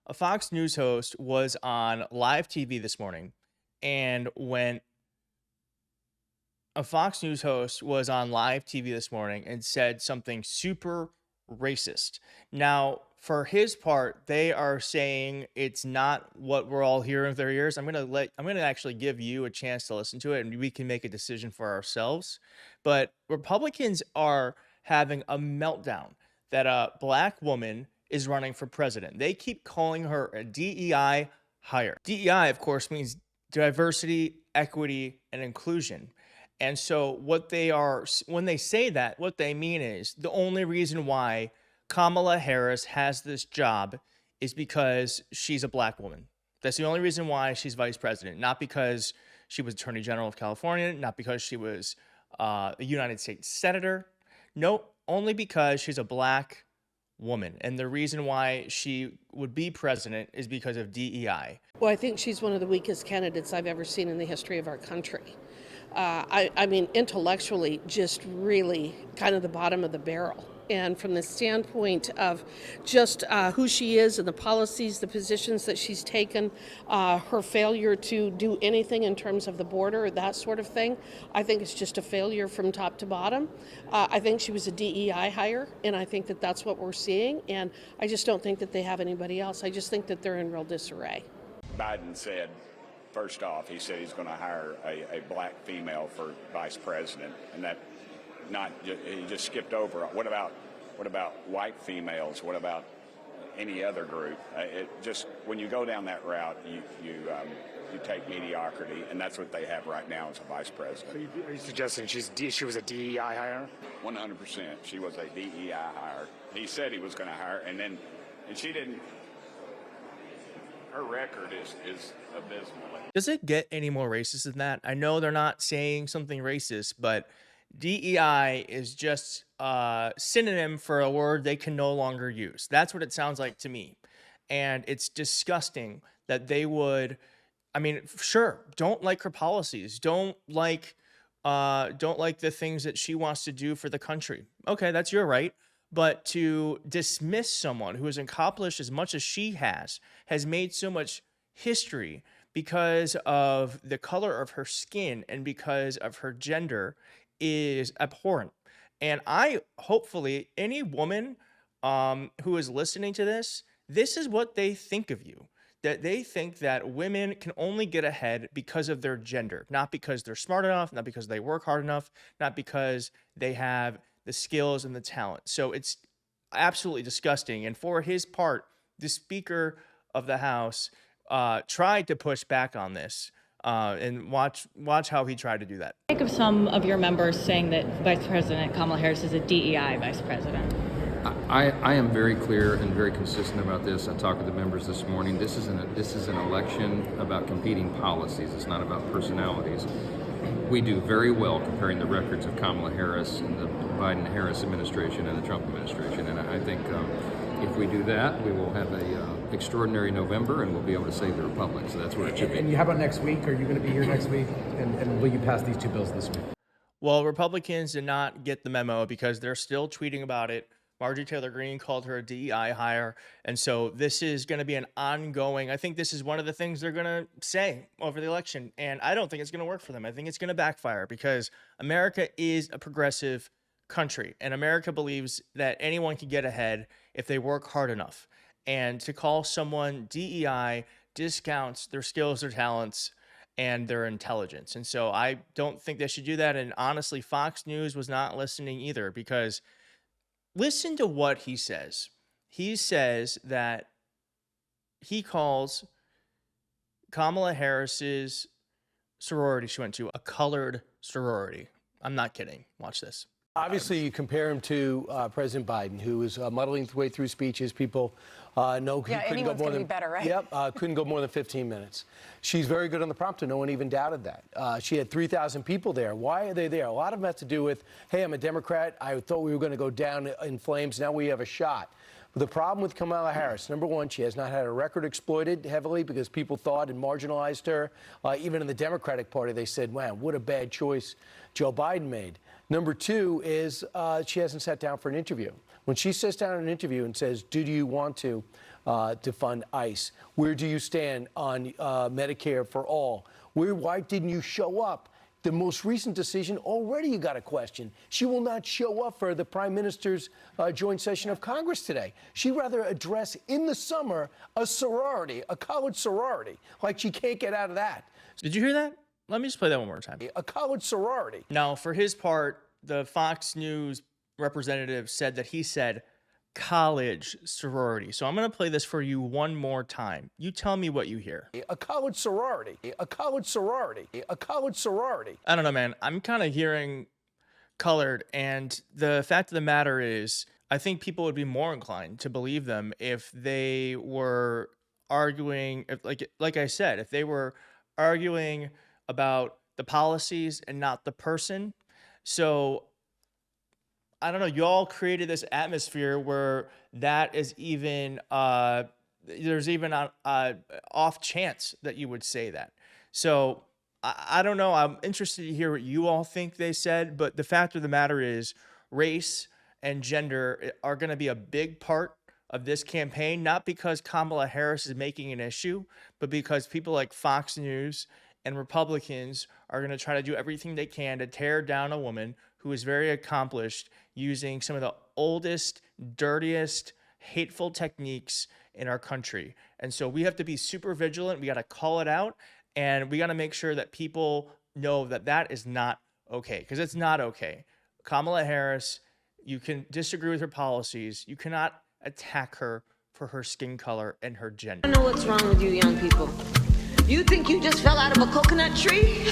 A Fox News host was on live TV this morning, and when a Fox News host was on live TV this morning and said something super racist. Now, for his part, they are saying it's not what we're all hearing with their ears. I'm gonna actually give you a chance to listen to it and we can make a decision for ourselves. But Republicans are having a meltdown that a black woman is running for president. They keep calling her a DEI hire. DEI, of course, means diversity, equity, and inclusion. And so what they are when they say that, what they mean is the only reason why Kamala Harris has this job is because she's a black woman. That's the only reason why she's vice president, not because she was Attorney General of California, not because she was a United States Senator. Nope, only because she's a black woman. And the reason why she would be president is because of DEI. Well, I think she's one of the weakest candidates I've ever seen in the history of our country. I mean, intellectually, just really kind of the bottom of the barrel. And from the standpoint of just who she is and the policies, the positions that she's taken, her failure to do anything in terms of the border, that sort of thing, I think it's just a failure from top to bottom. I think she was a DEI hire, and I think that that's what we're seeing. And I just don't think that they have anybody else. I just think that they're in real disarray. Biden said, first off, he said he's going to hire a black female for vice president, and that he just skipped over. What about white females? What about any other group? It just when you go down that route, you take mediocrity, and that's what they have right now as a vice president. So are you suggesting she was a DEI hire? 100%, she was a DEI hire. He said he was going to hire, and she didn't. Her record is abysmal. Does it get any more racist than that? I know they're not saying something racist, but DEI is just a synonym for a word they can no longer use. That's what it sounds like to me. And it's disgusting that they would, I mean, sure, don't like her policies, don't like the things that she wants to do for the country. Okay, that's your right. But to dismiss someone who has accomplished as much as she has made so much history because of the color of her skin and because of her gender is abhorrent. And hopefully, any woman who is listening to this is what they think of you. That they think that women can only get ahead because of their gender, not because they're smart enough, not because they work hard enough, not because they have the skills and the talent. So it's absolutely disgusting. And for his part, the Speaker of the House tried to push back on this. And watch how he tried to do that. Think of some of your members saying that Vice President Kamala Harris is a DEI vice president. I am very clear and very consistent about this. I talked with the members this morning. This is an election about competing policies. It's not about personalities. We do very well comparing the records of Kamala Harris and the Biden-Harris administration and the Trump administration. And I think if we do that, we will have a extraordinary November, and we'll be able to save the republic. So that's where it should be. And how about next week? Are you going to be here next week? And will you pass these two bills this week? Well, Republicans did not get the memo because they're still tweeting about it. Marjorie Taylor Greene called her a DEI hire. And so this is going to be an ongoing, I think this is one of the things they're going to say over the election. And I don't think it's going to work for them. I think it's going to backfire because America is a progressive country. And America believes that anyone can get ahead if they work hard enough. And to call someone DEI discounts their skills, their talents, and their intelligence. And so I don't think they should do that. And honestly, Fox News was not listening either because listen to what he says. He says that he calls Kamala Harris's sorority she went to a colored sorority. I'm not kidding. Watch this. Obviously, you compare him to President Biden, who is muddling his way through speeches. People know he couldn't go more than better, right? Yep, couldn't go more than 15 minutes. She's very good on the prompter. No one even doubted that. She had 3,000 people there. Why are they there? A lot of them have to do with, hey, I'm a Democrat. I thought we were going to go down in flames. Now we have a shot. But the problem with Kamala Harris, number one, she has not had her record exploited heavily because people thought and marginalized her. Even in the Democratic Party, they said, man, what a bad choice Joe Biden made. Number two is she hasn't sat down for an interview. When she sits down in an interview and says, do you want to to fund ICE? Where do you stand on Medicare for all? Why didn't you show up? The most recent decision, already you got a question. She will not show up for the Prime Minister's joint session of Congress today. She'd rather address in the summer a sorority, a college sorority, like she can't get out of that. Did you hear that? Let me just play that one more time. A college sorority. Now, for his part, the Fox News representative said that he said college sorority. So I'm going to play this for you one more time. You tell me what you hear. A college sorority. A college sorority. A college sorority. I don't know, man. I'm kind of hearing colored. And the fact of the matter is, I think people would be more inclined to believe them if they were arguing, if, like I said, if they were arguing about the policies and not the person. So I don't know, y'all created this atmosphere where that is even, there's even an off chance that you would say that. So I don't know. I'm interested to hear what you all think they said, but the fact of the matter is race and gender are going to be a big part of this campaign, not because Kamala Harris is making an issue, but because people like Fox News and Republicans are going to try to do everything they can to tear down a woman who is very accomplished using some of the oldest, dirtiest, hateful techniques in our country. And so we have to be super vigilant. We got to call it out, and we got to make sure that people know that that is not okay, because it's not okay. Kamala Harris, you can disagree with her policies. You cannot attack her for her skin color and her gender. I don't know what's wrong with you young people. You think you just fell out of a coconut tree?